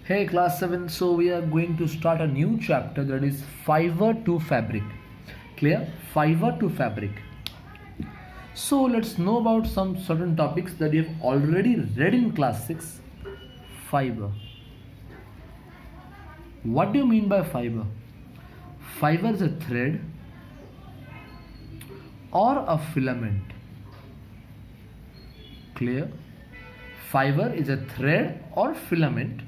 Hey class 7, so we are going to start a new chapter, that is fiber to fabric. Clear? Fiber to fabric. So let's know about some certain topics that you have already read in class 6. Fiber. What do you mean by fiber? Fiber is a thread or a filament. Clear? Fiber is a thread or filament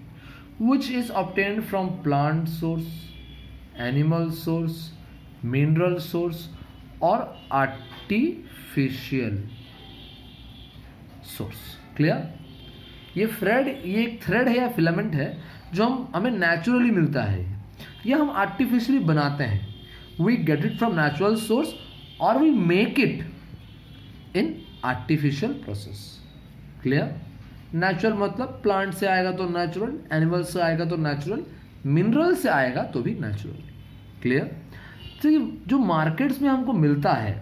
which is obtained from plant source, animal source, mineral source or artificial source. Clear? ये एक thread है या filament है जो हमें naturally मिलता है या हम आर्टिफिशियली बनाते हैं. We get it from natural source और we make it in artificial process. Clear? Natural मतलब प्लांट से आएगा तो नेचुरल, एनिमल से आएगा तो नेचुरल, मिनरल से आएगा तो भी नेचुरल. क्लियर? तो जो मार्केट्स में हमको मिलता है,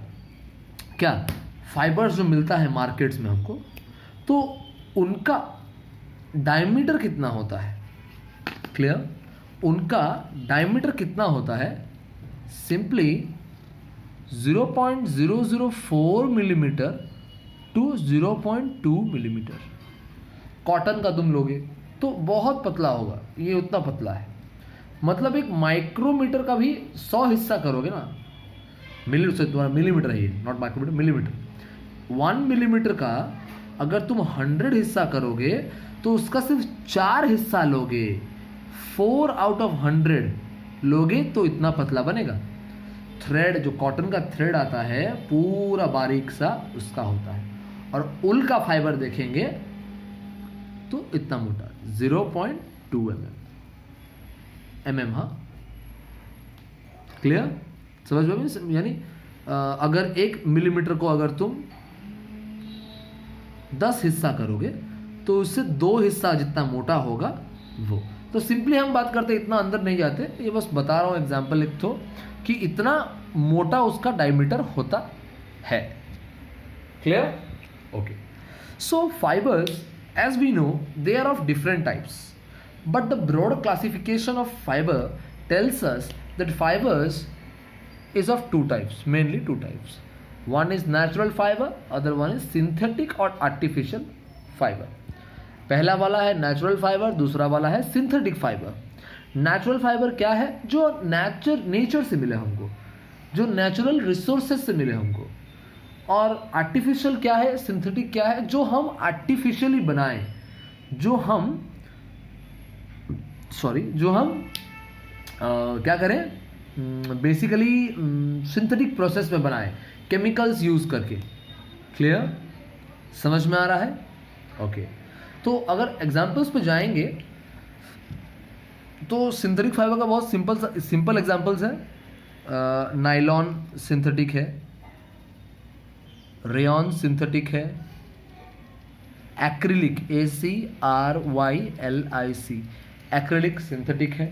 क्या फाइबर्स जो मिलता है मार्केट्स में हमको, तो उनका डायमीटर कितना होता है? क्लियर? उनका डायमीटर कितना होता है? Simply 0.004 millimetre to 0.2 millimetre. Cotton का तुम लोगे तो बहुत पतला होगा, ये उतना पतला है. मतलब एक माइक्रोमीटर का भी 100 हिस्सा करोगे ना, मिलीमीटर से तुम्हारा मिलीमीटर है ये, नॉट माइक्रोमीटर, मिलीमीटर. 1 मिलीमीटर का अगर तुम 100 हिस्सा करोगे तो उसका सिर्फ 4 हिस्सा लोगे, 4 आउट ऑफ 100 लोगे तो इतना पतला बनेगा. थ्रेड जो कॉटन का थ्रेड आता है पूरा बारीक सा उसका होता है, और उल का फाइबर देखेंगे तो इतना मोटा 0.2 mm. हाँ, क्लियर? समझ में? यानी अगर 1 मिलीमीटर को अगर तुम 10 हिस्सा करोगे तो उससे 2 हिस्सा जितना मोटा होगा वो. तो सिंपली हम बात करते, इतना अंदर नहीं जाते, ये बस बता रहा हूँ एग्जाम्पल एक तो कि इतना मोटा उसका डायमीटर होता है. Clear? Okay. So fibres, as we know, they are of different types, but the broad classification of fiber tells us that fibers is of two types, mainly two types. One is natural fiber, other one is synthetic or artificial fiber. पहला वाला है natural fiber, दूसरा वाला है synthetic fiber. natural fiber क्या है? जो nature से मिले हमको, जो natural resources से मिले हमको. और आर्टिफिशियल क्या है, सिंथेटिक क्या है? जो हम आर्टिफिशियली बनाएं, जो हम क्या करें, बेसिकली सिंथेटिक प्रोसेस में बनाएं, केमिकल्स यूज करके. क्लियर? समझ में आ रहा है? ओके. तो अगर एग्जांपल्स पे जाएंगे तो सिंथेटिक फाइबर का बहुत सिंपल एग्जांपल्स है. नायलॉन सिंथेटिक है, रेयॉन सिंथेटिक है, एक्रिलिक ACRYLIC एक्रिलिक सिंथेटिक है,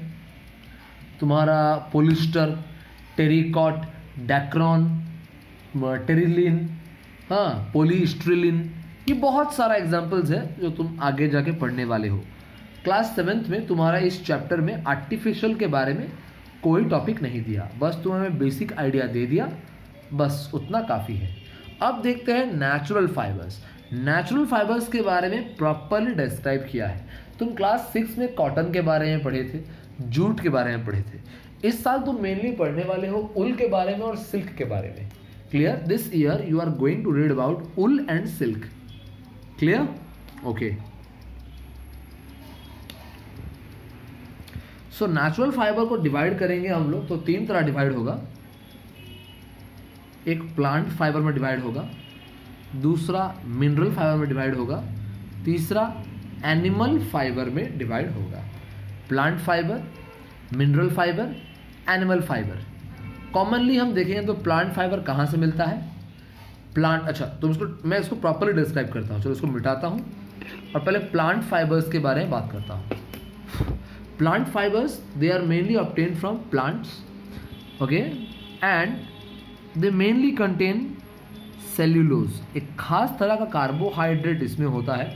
तुम्हारा पोलिस्टर, टेरिकॉट, डैक्रॉन, टेरिलिन, हाँ, पोलीस्ट्रिलिन, ये बहुत सारा एग्जांपल्स है जो तुम आगे जाके पढ़ने वाले हो. क्लास 7th में तुम्हारा इस चैप्टर में आर्टिफिशियल के बारे में कोई टॉपिक नहीं दिया, बस तुम्हें बेसिक आइडिया दे दिया, बस उतना काफ़ी है. अब देखते हैं नेचुरल फाइबर्स. नेचुरल फाइबर्स के बारे में प्रॉपरली डिस्क्राइब किया है. तुम क्लास 6 में कॉटन के बारे में पढ़े थे, जूट के बारे में पढ़े थे. इस साल तुम मेनली पढ़ने वाले हो उल के बारे में और सिल्क के बारे में. Clear? This year you are going to read about wool and silk. Clear? Okay. So natural fibre को डिवाइड करेंगे हम लोग तो 3 तरह डिवाइड होगा. एक प्लांट फाइबर में डिवाइड होगा, दूसरा मिनरल फाइबर में डिवाइड होगा, तीसरा एनिमल फाइबर में डिवाइड होगा. Plant fibre, mineral fibre, animal fibre. Commonly हम देखेंगे तो प्लांट फाइबर कहाँ से मिलता है? प्लांट, अच्छा तो मैं इसको प्रॉपरली डिस्क्राइब करता हूँ. चलो इसको मिटाता हूँ और पहले प्लांट फाइबर्स के बारे में बात करता हूँ. Plant fibres, they are mainly obtained from plants, okay, and they mainly contain cellulose. एक खास तरह का कार्बोहाइड्रेट इसमें होता है,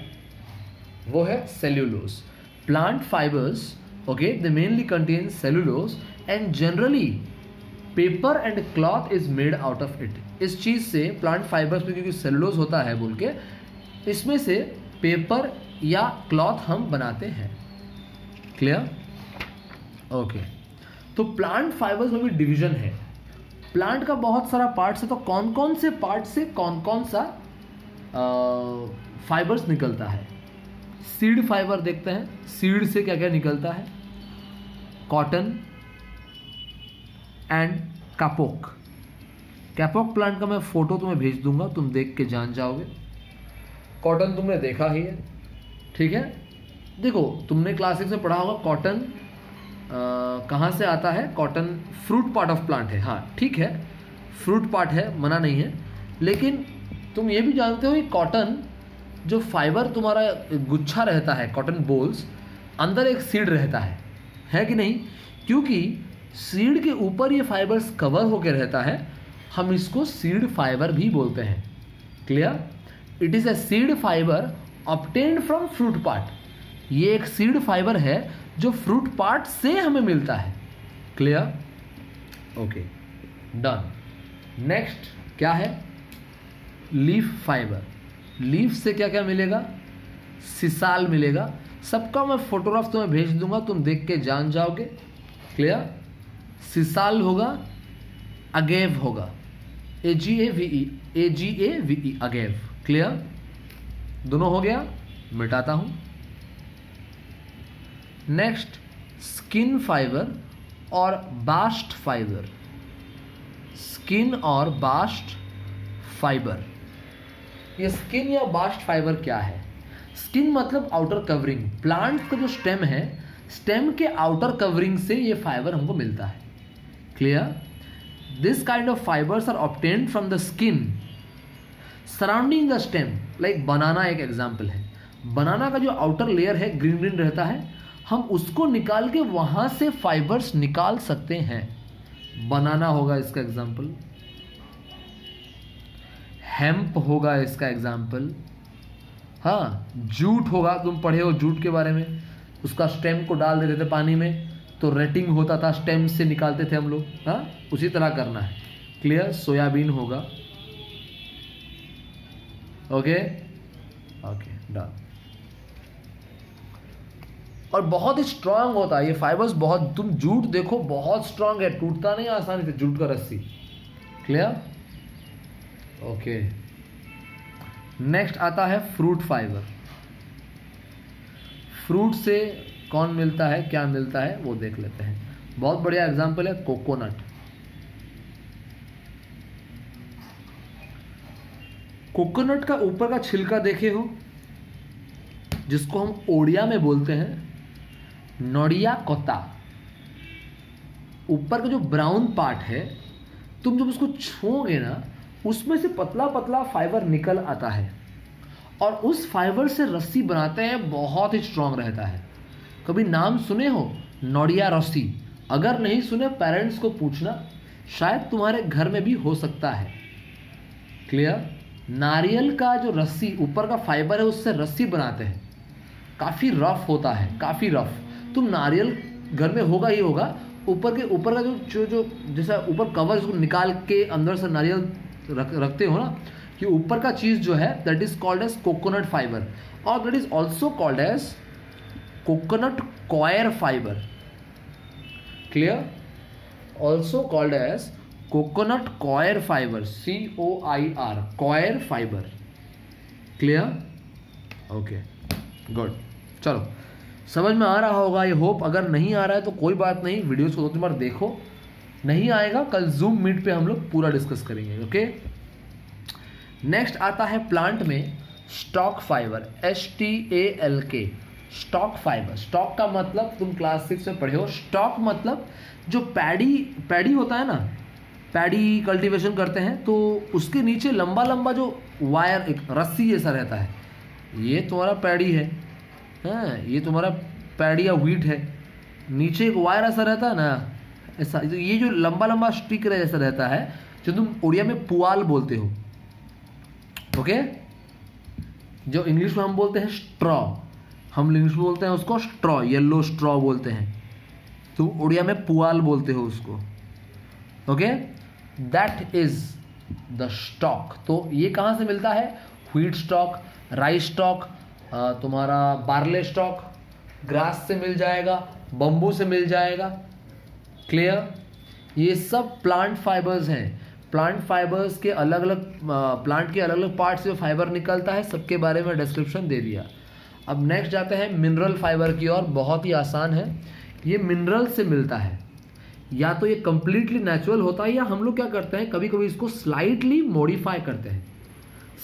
वो है cellulose. plant fibers, okay, they mainly contain cellulose and generally paper and cloth is made out of it. इस चीज़ से प्लांट फाइबर्स में क्योंकि सेलुलोज होता है बोल के इसमें से पेपर या क्लॉथ हम बनाते हैं. क्लियर? ओके. तो प्लांट फाइबर्स में भी डिवीजन है. प्लांट का बहुत सारा पार्ट्स है, तो कौन कौन से पार्ट से कौन कौन सा फाइबर्स निकलता है. सीड फाइबर देखते हैं. सीड से क्या क्या निकलता है. Cotton and kapok. Kapok plant का मैं फोटो तुम्हें भेज दूंगा, तुम देख के जान जाओगे. कॉटन तुमने देखा ही है, ठीक है. देखो तुमने क्लास 6 में पढ़ा होगा कॉटन कहाँ से आता है. Cotton fruit part of plant है. हाँ ठीक है, फ्रूट पार्ट है, मना नहीं है. लेकिन तुम ये भी जानते हो कि कॉटन जो फाइबर तुम्हारा गुच्छा रहता है, कॉटन बोल्स, अंदर एक सीड रहता है कि नहीं. क्योंकि सीड के ऊपर ये फाइबर्स कवर होकर रहता है, हम इसको सीड फाइबर भी बोलते हैं. Clear? It is a seed fibre obtained from fruit part. ये एक सीड फाइबर है जो फ्रूट पार्ट से हमें मिलता है. क्लियर? Okay, done. नेक्स्ट क्या है. Leaf fibre. लीफ से क्या क्या मिलेगा. सिसाल मिलेगा. सबका मैं फोटोग्राफ तुम्हें भेज दूंगा, तुम देख के जान जाओगे. क्लियर? सिसाल होगा, अगेव होगा, AGAVE अगेव. क्लियर? दोनों हो गया, मिटाता हूं. नेक्स्ट स्किन फाइबर और बास्ट फाइबर. स्किन और बास्ट फाइबर. ये स्किन या बास्ट फाइबर क्या है. स्किन मतलब आउटर कवरिंग. प्लांट का जो स्टेम है, स्टेम के आउटर कवरिंग से ये फाइबर हमको मिलता है. Clear? This kind of fibres are obtained from the skin surrounding the stem. Like banana एक एग्जाम्पल है. बनाना का जो आउटर लेयर है ग्रीन ग्रीन रहता है, हम उसको निकाल के वहां से फाइबर्स निकाल सकते हैं. बनाना होगा इसका एग्जाम्पल. हेम्प होगा इसका एग्जाम्पल. हाँ, जूट होगा. तुम पढ़े हो जूट के बारे में. उसका स्टेम को डाल देते थे पानी में तो रेटिंग होता था, स्टेम से निकालते थे हम लोग. हाँ, उसी तरह करना है. क्लियर? सोयाबीन होगा. Okay okay, done. और बहुत ही स्ट्रांग होता है ये फाइबर्स. बहुत, तुम जूट देखो बहुत स्ट्रांग है, टूटता नहीं आसानी से जूट का रस्सी. क्लियर? ओके. नेक्स्ट आता है फ्रूट फाइबर. फ्रूट से कौन मिलता है, क्या मिलता है, वो देख लेते हैं. बहुत बढ़िया एग्जांपल है कोकोनट. कोकोनट का ऊपर का छिलका देखे हो, जिसको हम ओडिया में बोलते हैं नोडिया कोता. ऊपर का जो ब्राउन पार्ट है, तुम जब उसको छूओगे ना, उसमें से पतला पतला फाइबर निकल आता है और उस फाइबर से रस्सी बनाते हैं. बहुत ही स्ट्रांग रहता है. कभी नाम सुने हो नोडिया रस्सी? अगर नहीं सुने, पेरेंट्स को पूछना, शायद तुम्हारे घर में भी हो सकता है. क्लियर? नारियल का जो रस्सी ऊपर का फाइबर है, उससे रस्सी बनाते हैं. काफ़ी रफ होता है, काफ़ी रफ. तुम नारियल घर में होगा ही होगा. ऊपर का जो जैसा ऊपर कवर, उसको निकाल के अंदर से नारियल रखते हो ना, कि ऊपर का चीज़ जो है, that is called as coconut fibre. और that is also called as coconut coir fibre. Clear? Also called as coconut coir fibre. COIR, coir fibre. Clear? Okay, good. चलो, समझ में आ रहा होगा ये होप. अगर नहीं आ रहा है तो कोई बात नहीं, वीडियोस को 2-3 बार देखो. नहीं आएगा, कल जूम मीट पे हम लोग पूरा डिस्कस करेंगे. ओके. नेक्स्ट आता है प्लांट में stock fibre. STALK, stock fibre. Stock का मतलब तुम क्लास 6 में पढ़े हो. स्टॉक मतलब जो पैडी होता है ना, पैडी कल्टीवेशन करते हैं तो उसके नीचे लंबा लंबा जो वायर, एक रस्सी जैसा रहता है. ये तुम्हारा पैडी है. हाँ, ये तुम्हारा पैडी या व्हीट है. नीचे एक वायर ऐसा रहता है ना, ऐसा. ये जो लंबा लंबा स्टिक जैसा रहता है, जो तुम उड़िया में पुआल बोलते हो. ओके. जो इंग्लिश में हम बोलते हैं स्ट्रॉ. हम इंग्लिश में बोलते हैं उसको स्ट्रॉ, येलो स्ट्रॉ बोलते हैं, तो उड़िया में पुआल बोलते हो उसको। Okay, that is the stock. तो ये कहाँ से मिलता है? व्हीट स्टॉक, राइस स्टॉक, तुम्हारा बार्ले स्टॉक, ग्रास से मिल जाएगा, बम्बू से मिल जाएगा। क्लियर? ये सब प्लांट फाइबर्स हैं। प्लांट फाइबर्स के अलग अलग प्लांट के अलग अलग पार्ट से फाइबर निकलता है, सबके बारे में डिस्क्रिप्शन दे दिया। अब नेक्स्ट जाते हैं मिनरल फाइबर की ओर। बहुत ही आसान है, ये मिनरल से मिलता है। या तो ये कंप्लीटली नेचुरल होता है, या हम लोग क्या करते हैं कभी कभी इसको स्लाइटली मॉडिफाई करते हैं।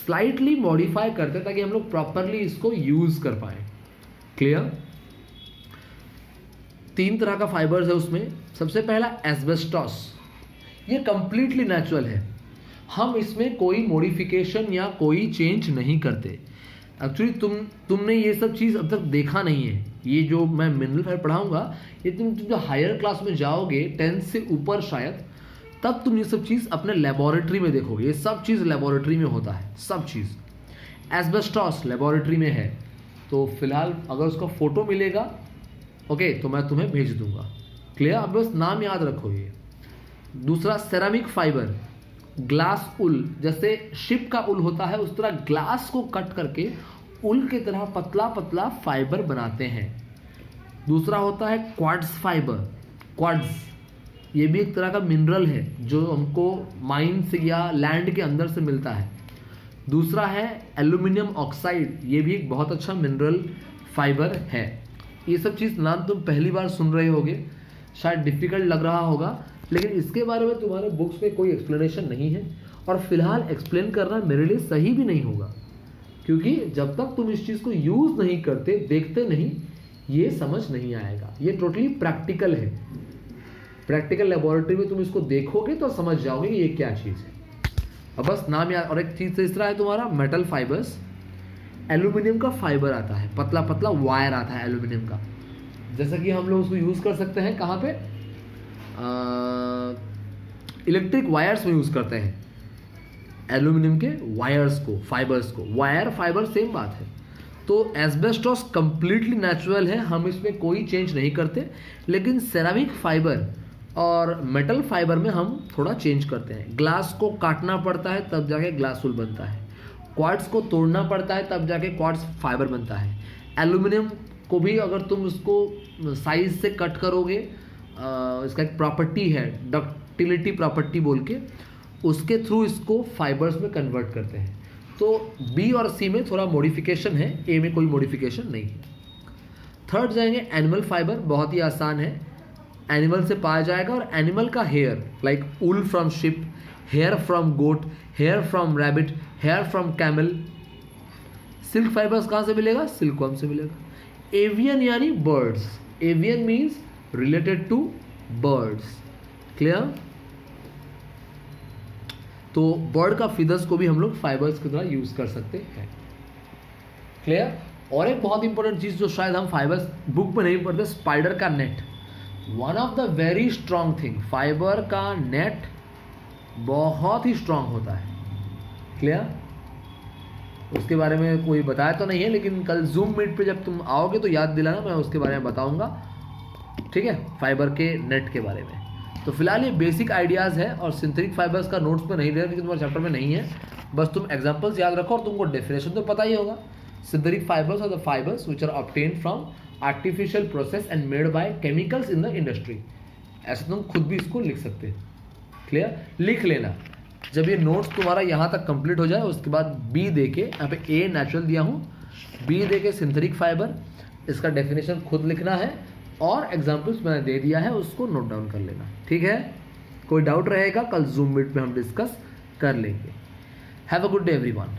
स्लाइटली मॉडिफाई करते हैं ताकि हम लोग प्रॉपरली इसको यूज कर पाए। क्लियर? 3 तरह का फाइबर्स है उसमें। सबसे पहला एस्बेस्टॉस, ये कंप्लीटली नेचुरल है, हम इसमें कोई मॉडिफिकेशन या कोई चेंज नहीं करते। एक्चुअली तुमने ये सब चीज़ अब तक देखा नहीं है। ये जो मैं मिनरल फाइबर पढ़ाऊंगा, ये तुम जो हायर क्लास में जाओगे 10th से ऊपर शायद, तब तुम ये सब चीज़ अपने लेबोरेटरी में देखोगे। ये सब चीज़ लेबोरेटरी में होता है, सब चीज़। एस्बेस्टॉस लेबोरेटरी में है, तो फिलहाल अगर उसका फोटो मिलेगा ओके तो मैं तुम्हें भेज दूंगा। क्लियर? अब बस नाम याद रखो ये। दूसरा सेरामिक फाइबर, ग्लास उल, जैसे शिप का उल होता है उस तरह ग्लास को कट करके उल की तरह पतला पतला फाइबर बनाते हैं। दूसरा होता है क्वार्ट्ज फाइबर। क्वार्ट्ज ये भी एक तरह का मिनरल है जो हमको माइन से या लैंड के अंदर से मिलता है। दूसरा है एल्यूमिनियम ऑक्साइड, ये भी एक बहुत अच्छा मिनरल फाइबर है। ये सब चीज़ नाम तुम पहली बार सुन रहे होगे, शायद डिफ़िकल्ट लग रहा होगा, लेकिन इसके बारे में तुम्हारे बुक्स में कोई एक्सप्लेनेशन नहीं है, और फिलहाल एक्सप्लेन करना मेरे लिए सही भी नहीं होगा, क्योंकि जब तक तुम इस चीज़ को यूज़ नहीं करते, देखते नहीं, ये समझ नहीं आएगा। ये टोटली प्रैक्टिकल है। प्रैक्टिकल लेबोरेटरी में तुम इसको देखोगे तो समझ जाओगे कि ये क्या चीज़ है। अब बस नाम याद। और एक चीज़ तीसरा है तुम्हारा मेटल फाइबर्स। एल्यूमिनियम का फाइबर आता है, पतला पतला वायर आता है एल्यूमिनियम का, जैसा कि हम लोग उसको यूज़ कर सकते हैं कहाँ पे? इलेक्ट्रिक वायर्स में यूज़ करते हैं एल्यूमिनियम के वायर्स को, फाइबर्स को। वायर फाइबर सेम बात है। तो एस्बेस्टॉस कंप्लीटली नेचुरल है, हम इसमें कोई चेंज नहीं करते, लेकिन सेरामिक फाइबर और मेटल फाइबर में हम थोड़ा चेंज करते हैं। ग्लास को काटना पड़ता है तब जाके ग्लास उल बनता है, क्वार्ट्ज को तोड़ना पड़ता है तब जाके क्वार्ट्ज फाइबर बनता है। एल्यूमिनियम को भी अगर तुम उसको साइज से कट करोगे, इसका एक प्रॉपर्टी है डक्टिलिटी प्रॉपर्टी बोल के, उसके थ्रू इसको फाइबर्स में कन्वर्ट करते हैं। तो बी और सी में थोड़ा मॉडिफिकेशन है, ए में कोई मॉडिफिकेशन नहीं है। थर्ड जाएंगे एनिमल फाइबर, बहुत ही आसान है, एनिमल से पाया जाएगा। और एनिमल का hair, like wool from sheep, hair from goat, hair from rabbit, hair from camel. Silk fibres कहाँ से मिलेगा? सिल्कवर्म से मिलेगा। एवियन यानी birds, avian means related to birds. Clear? तो बर्ड का फीदर्स को भी हम लोग फाइबर्स की तरह यूज कर सकते हैं। क्लियर? और एक बहुत इंपॉर्टेंट चीज जो शायद हम फाइबर्स बुक में नहीं पढ़ते, स्पाइडर का net, one of the very strong thing. Fibre का नेट बहुत ही स्ट्रांग होता है। क्लियर? उसके बारे में कोई बताया तो नहीं है, लेकिन कल जूम मीट पे जब तुम आओगे तो याद दिलाना, मैं उसके बारे में बताऊंगा। ठीक है, फाइबर के नेट के बारे में। तो फिलहाल ये बेसिक आइडियाज़ है, और सिंथेटिक फाइबर्स का नोट्स पे नहीं दे रहा क्योंकि तुम्हारे चैप्टर में नहीं है। बस तुम एग्जाम्पल्स याद रखो, और तुमको डेफिनेशन तो पता ही होगा। Synthetic fibres are the fibres which are obtained from artificial process and made by chemicals in the industry. ऐसे तुम खुद भी इसको लिख सकते हो। क्लियर? लिख लेना। जब ये नोट्स तुम्हारा यहाँ तक कंप्लीट हो जाए, उसके बाद बी दे के, यहाँ पे ए नेचुरल दिया हूँ, बी दे के सिंथेटिक फाइबर, इसका डेफिनेशन खुद लिखना है, और एग्जाम्पल्स मैंने दे दिया है, उसको नोट डाउन कर लेना। ठीक है? कोई डाउट रहेगा कल जूम मीट में हम डिस्कस कर लेंगे। Have a good day everyone.